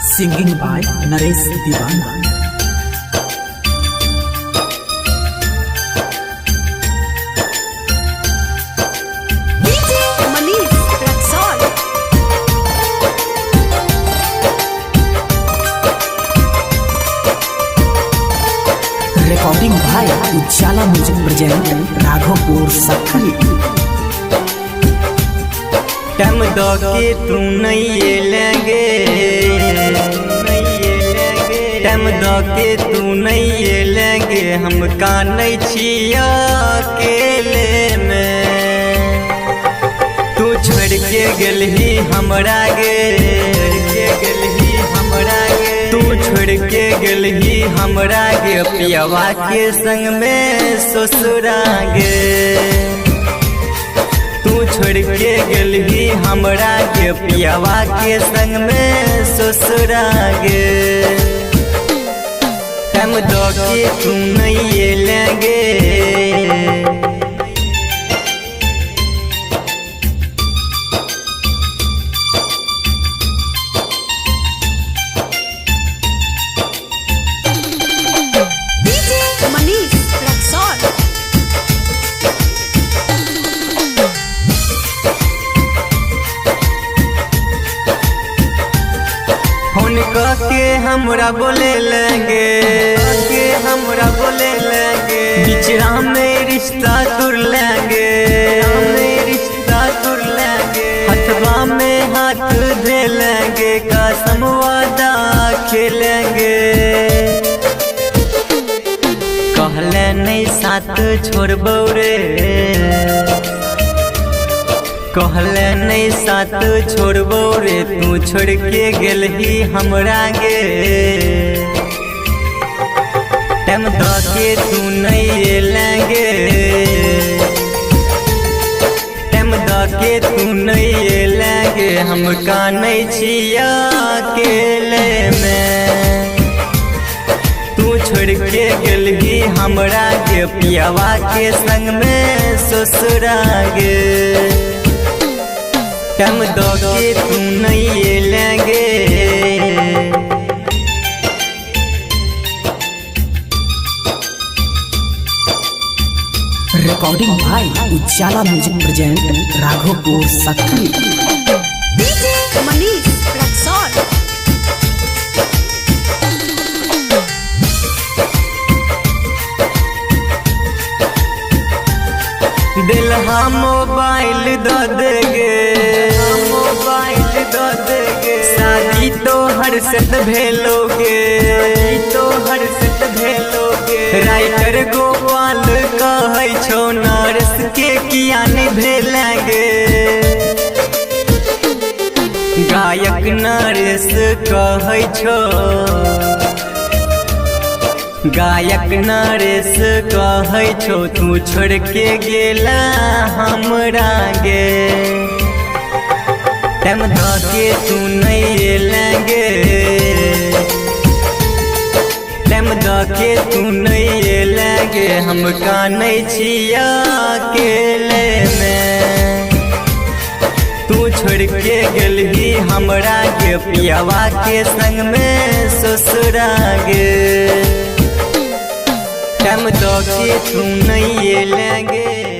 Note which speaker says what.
Speaker 1: Singing by Naresh दीवाना। Recording भाई उजाला म्यूजिक प्रेजेंट राघोपुर सक्खली।
Speaker 2: टम दो के तू नहीं लेंगे, टम दो के तू नहीं लेंगे, हम का नहीं छिया अकेले में। तू छोड़ के गलही हमरा गे, तू छोड़ के गलही हमरा गे, पियावा के संग में ससुरा गे। तू छोड़ के गलही हमरा गे, पियावा के संग में ससुरा गे। टम दो के तू नहीं लेंगे, के हमरा बोले लेंगे, के हमरा बोले लेंगे, बिचरा में रिश्ता तुर लेंगे, रिश्ता तुर लेंगे, हथवा में हाथ धे लेंगे, कसम वादा खेलेंगे। कहले नहीं साथ छोड़बो रे, कहले नहीं साथ छोड़बो रे, तू छोड़ के गलही हमरा गे। टम दो के तू नहीं लेंगे, टम दो के तू नहीं लेंगे, हम का नहीं छिया अकेले में। तू छोड़ के गलही हमरा गे, पियावा के संग में ससुरा गे। टम दो के तू नहीं लेंगे,
Speaker 1: रिकॉर्डिंग भाई उजाला म्यूजिक प्रेजेंट राघोपुर सक्खली।
Speaker 2: दिलहा मोबाइल दो देगे, मोबाइल दो देगे, शादी तो हर सत भेलोगे, तो हर सत भेलोगे। राइटर गोपाल कहै छो नरस के किया नहीं भेलेंगे, गायक नरेश कहै छो, गायक नरेश कहै छो, तू छोड़ के गेला हमरा गे। टम दो के तू नहीं लेंगे, टम दो के तू नहीं लेंगे, हम का नहीं छिया अकेले में। तू छोड़ के गलही हमरा गे, पियावा के संग में ससुरा गे। टम दो के तू नहीं लेंगे।